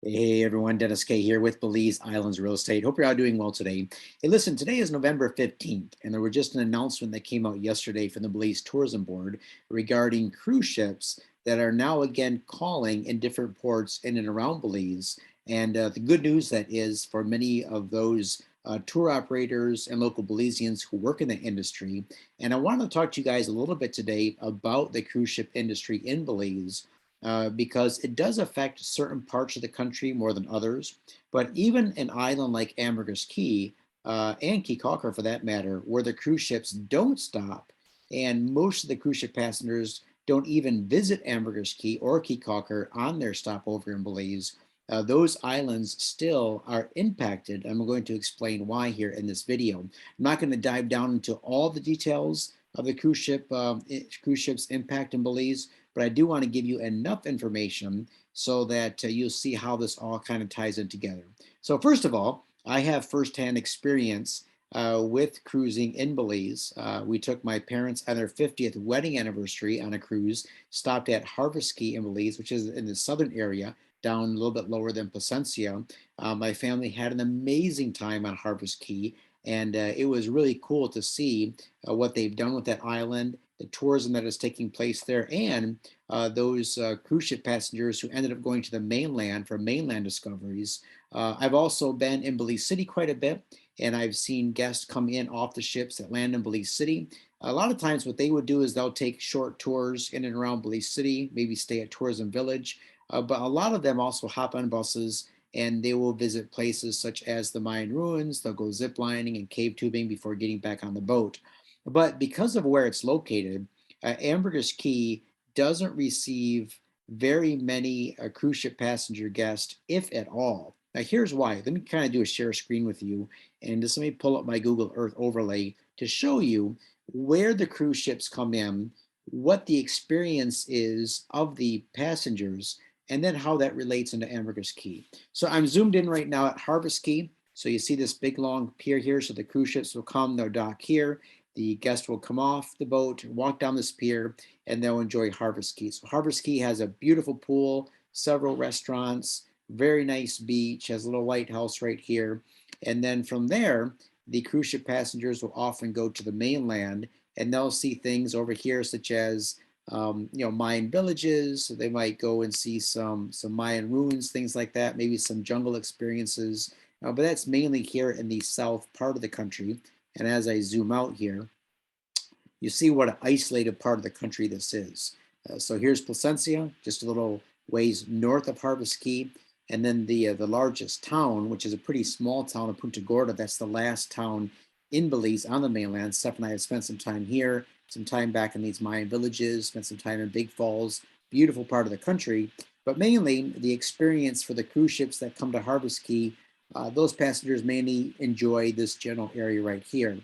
Hey everyone, Dennis K here with Belize Islands Real Estate. Hope you're all doing well today. Hey, listen, today is November 15th, and there was just an announcement that came out yesterday from the Belize Tourism Board regarding cruise ships that are now again calling in different ports in and around Belize. And the good news that is for many of those tour operators and local Belizeans who work in the industry. And I want to talk to you guys a little bit today about the cruise ship industry in Belize because it does affect certain parts of the country more than others. But even an island like Ambergris Caye and Caye Caulker, for that matter, where the cruise ships don't stop, and most of the cruise ship passengers don't even visit Ambergris Caye or Caye Caulker on their stopover in Belize. Those islands still are impacted. I'm going to explain why here in this video. I'm not going to dive down into all the details of the cruise ship's impact in Belize, but I do want to give you enough information so that you'll see how this all kind of ties in together. So first of all, I have firsthand experience with cruising in Belize. We took my parents on their 50th wedding anniversary on a cruise, stopped at Harvest Caye in Belize, which is in the southern area, down a little bit lower than Placencia. My family had an amazing time on Harvest Caye, and it was really cool to see what they've done with that island, the tourism that is taking place there, and those cruise ship passengers who ended up going to the mainland for mainland discoveries. I've also been in Belize City quite a bit, and I've seen guests come in off the ships that land in Belize City. A lot of times what they would do is they'll take short tours in and around Belize City, maybe stay at Tourism Village, but a lot of them also hop on buses and they will visit places such as the Mayan ruins. They'll go zip lining and cave tubing before getting back on the boat. But because of where it's located, Ambergris Caye doesn't receive very many cruise ship passenger guests, if at all. Now, here's why. Let me kind of do a share screen with you, and just let me pull up my Google Earth overlay to show you where the cruise ships come in, what the experience is of the passengers, and then how that relates into Ambergris Caye. So I'm zoomed in right now at Harvest Caye. So you see this big long pier here. So the cruise ships will come, they'll dock here. The guest will come off the boat, walk down this pier, and they'll enjoy Harvest Caye. So Harvest Caye has a beautiful pool, several restaurants, very nice beach, has a little lighthouse right here. And then from there, the cruise ship passengers will often go to the mainland and they'll see things over here such as Mayan villages. So they might go and see some Mayan ruins, things like that, maybe some jungle experiences. But that's mainly here in the south part of the country. And as I zoom out here, you see what an isolated part of the country this is. So here's Placencia, just a little ways north of Harvest Caye. And then the largest town, which is a pretty small town of Punta Gorda, that's the last town in Belize on the mainland. Steph and I have spent some time here, some time back in these Mayan villages, spent some time in Big Falls, beautiful part of the country. But mainly the experience for the cruise ships that come to Harvest Caye, those passengers mainly enjoy this general area right here.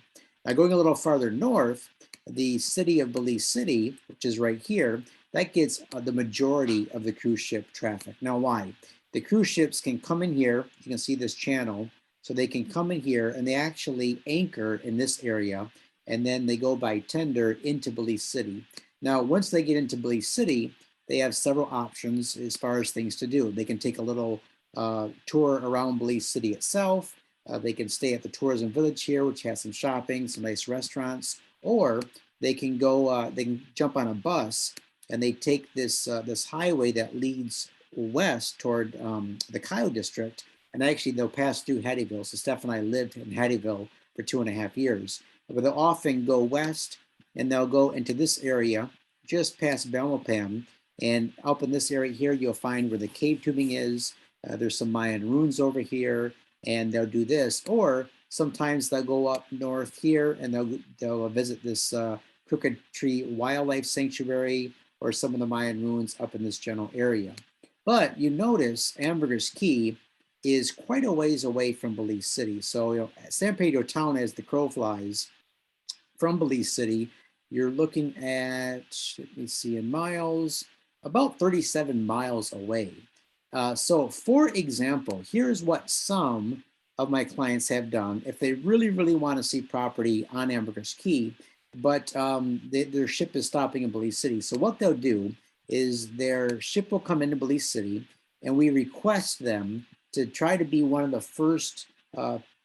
Now going a little farther north, the city of Belize City, which is right here, that gets the majority of the cruise ship traffic. Now why? The cruise ships can come in here, you can see this channel, so they can come in here and they actually anchor in this area and then they go by tender into Belize City. Now, once they get into Belize City, they have several options as far as things to do. They can take a little tour around Belize City itself. They can stay at the tourism village here, which has some shopping, some nice restaurants, or they can go, they can jump on a bus and they take this highway that leads west toward the Cayo district, and actually they'll pass through Hattieville. So Steph and I lived in Hattieville for 2.5 years. But they'll often go west and they'll go into this area just past Belmopan. And up in this area here, you'll find where the cave tubing is. There's some Mayan ruins over here, and they'll do this. Or sometimes they'll go up north here and they'll visit this Crooked Tree Wildlife Sanctuary or some of the Mayan ruins up in this general area. But you notice Ambergris Caye is quite a ways away from Belize City. So San Pedro town, as the crow flies, from Belize City, you're looking at, let me see, in miles, about 37 miles away. So for example, here's what some of my clients have done if they really, really want to see property on Ambergris Caye, but their ship is stopping in Belize City. So what they'll do is their ship will come into Belize City and we request them to try to be one of the first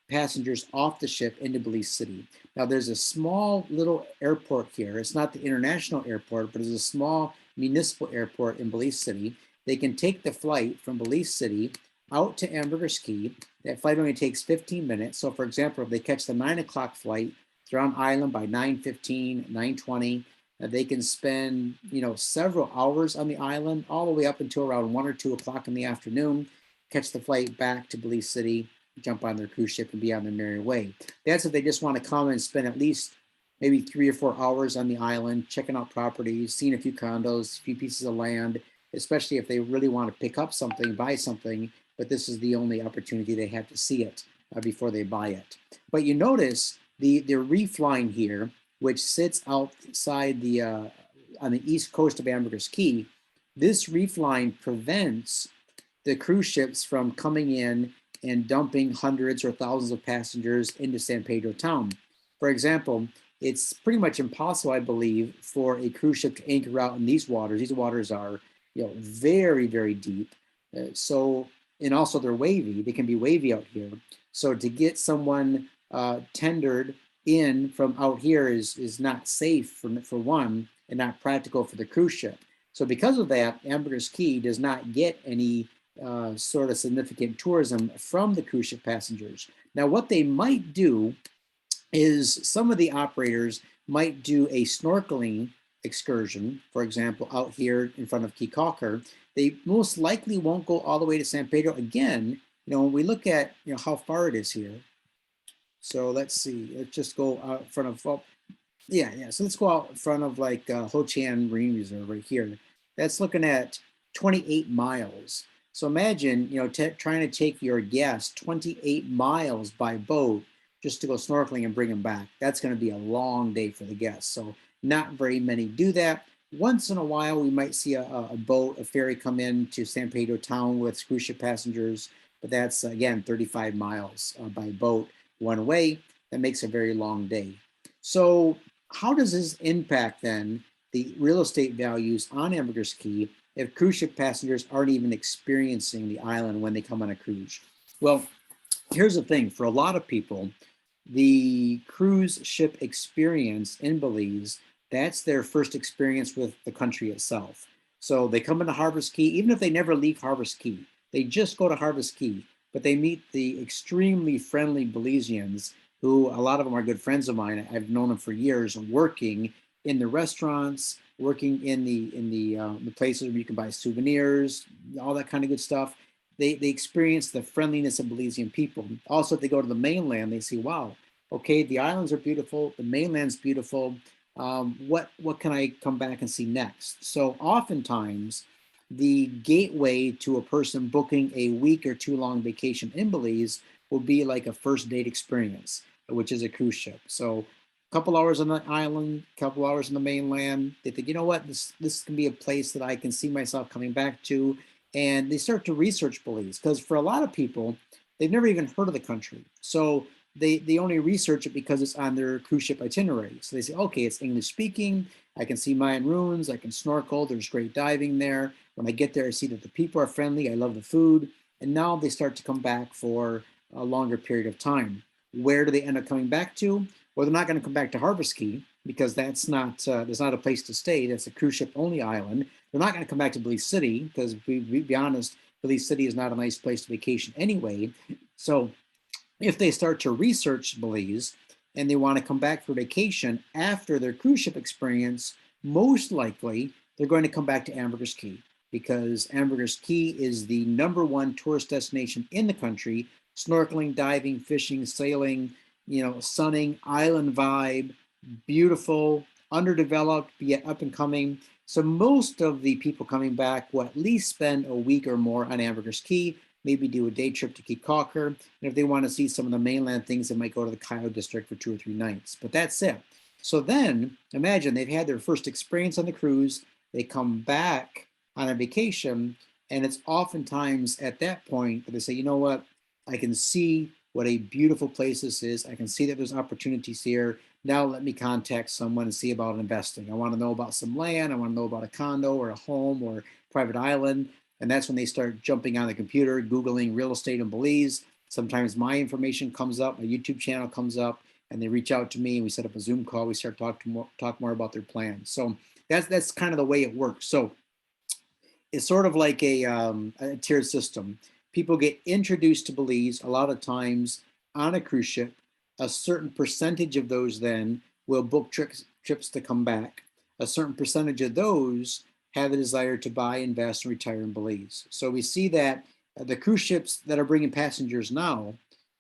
passengers off the ship into Belize City. Now, there's a small little airport here. It's not the international airport, but it's a small municipal airport in Belize City. They can take the flight from Belize City out to Ambergris Caye. That flight only takes 15 minutes. So, for example, if they catch the 9 o'clock flight, they're on island by 9:15, 9:20. They can spend, several hours on the island, all the way up until around 1 or 2 o'clock in the afternoon, catch the flight back to Belize City, jump on their cruise ship and be on their merry way. That's if they just want to come and spend at least maybe 3 or 4 hours on the island, checking out properties, seeing a few condos, a few pieces of land, especially if they really want to pick up something, buy something, but this is the only opportunity they have to see it before they buy it. But you notice the reef line here, which sits outside the on the east coast of Ambergris Caye, this reef line prevents the cruise ships from coming in and dumping hundreds or thousands of passengers into San Pedro town. For example, it's pretty much impossible, I believe, for a cruise ship to anchor out in these waters. These waters are, very, very deep. And also they're wavy. They can be wavy out here. So to get someone tendered in from out here is not safe for one, and not practical for the cruise ship. So because of that, Ambergris Caye does not get any sort of significant tourism from the cruise ship passengers. Now, what they might do is some of the operators might do a snorkeling excursion, for example, out here in front of Caye Caulker. They most likely won't go all the way to San Pedro. Again, when we look at how far it is here. So let's see, let's just go out in front of, so let's go out in front of like Ho Chi Minh Marine Reserve right here. That's looking at 28 miles. So imagine, trying to take your guests 28 miles by boat just to go snorkeling and bring them back. That's going to be a long day for the guests. So not very many do that. Once in a while, we might see a boat, a ferry come in to San Pedro town with cruise ship passengers, but that's, again, 35 miles by boat one way. That makes a very long day. So how does this impact then the real estate values on Ambergris Caye if cruise ship passengers aren't even experiencing the island when they come on a cruise? Well, here's the thing. For a lot of people, the cruise ship experience in Belize, that's their first experience with the country itself. So they come into Harvest Caye, even if they never leave Harvest Caye, they just go to Harvest Caye, but they meet the extremely friendly Belizeans, who a lot of them are good friends of mine. I've known them for years, working in the restaurants, working in the places where you can buy souvenirs, all that kind of good stuff. They experience the friendliness of Belizean people. Also, if they go to the mainland, they see, wow, okay, the islands are beautiful, the mainland's beautiful. What can I come back and see next? So oftentimes, the gateway to a person booking a week or 2 long vacation in Belize will be like a first date experience, which is a cruise ship. So a couple hours on the island, a couple hours on the mainland. They think, what, this can be a place that I can see myself coming back to. And they start to research Belize, because for a lot of people, they've never even heard of the country. So they only research it because it's on their cruise ship itinerary. So they say, okay, it's English speaking. I can see Mayan ruins. I can snorkel. There's great diving there. When I get there, I see that the people are friendly. I love the food. And now they start to come back for a longer period of time. Where do they end up coming back to? Well, they're not going to come back to Harvest Caye, because that's not there's not a place to stay. That's a cruise ship only island. They're not going to come back to Belize City, because we be honest, Belize City is not a nice place to vacation anyway. So if they start to research Belize and they want to come back for vacation after their cruise ship experience, most likely they're going to come back to Ambergris Caye, because Ambergris Caye is the #1 tourist destination in the country. Snorkeling, diving, fishing, sailing, sunning, island vibe, beautiful, underdeveloped, yet up and coming. So most of the people coming back will at least spend a week or more on Ambergris Caye, maybe do a day trip to Caye Caulker. And if they want to see some of the mainland things, they might go to the Cayo district for 2 or 3 nights. But that's it. So then imagine they've had their first experience on the cruise. They come back on a vacation, and it's oftentimes at that point that they say, you know what, I can see what a beautiful place this is. I can see that there's opportunities here. Now let me contact someone and see about investing. I want to know about some land. I want to know about a condo or a home or private island. And that's when they start jumping on the computer, Googling real estate in Belize. Sometimes my information comes up, my YouTube channel comes up, and they reach out to me and we set up a Zoom call. We start talk more about their plans. So that's kind of the way it works. So it's sort of like a tiered system. People get introduced to Belize a lot of times on a cruise ship. A certain percentage of those then will book trips to come back. A certain percentage of those have a desire to buy, invest, and retire in Belize. So we see that the cruise ships that are bringing passengers now,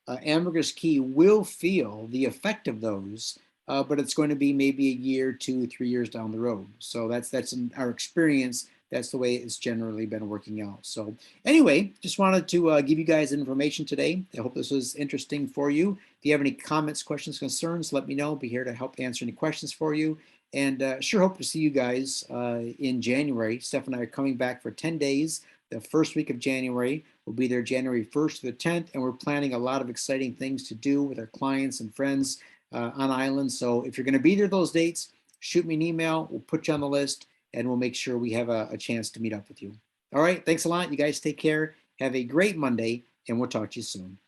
Ambergris Caye will feel the effect of those, but it's going to be maybe a year, 2, 3 years down the road. So that's in our experience. That's the way it's generally been working out. So anyway, just wanted to give you guys information today. I hope this was interesting for you. If you have any comments, questions, concerns, let me know. I'll be here to help answer any questions for you. And sure hope to see you guys in January. Steph and I are coming back for 10 days. The first week of January. We'll be there January 1st to the 10th, and we're planning a lot of exciting things to do with our clients and friends on island. So if you're going to be there those dates, shoot me an email. We'll put you on the list, and we'll make sure we have a chance to meet up with you. All right, thanks a lot. You guys take care. Have a great Monday, and we'll talk to you soon.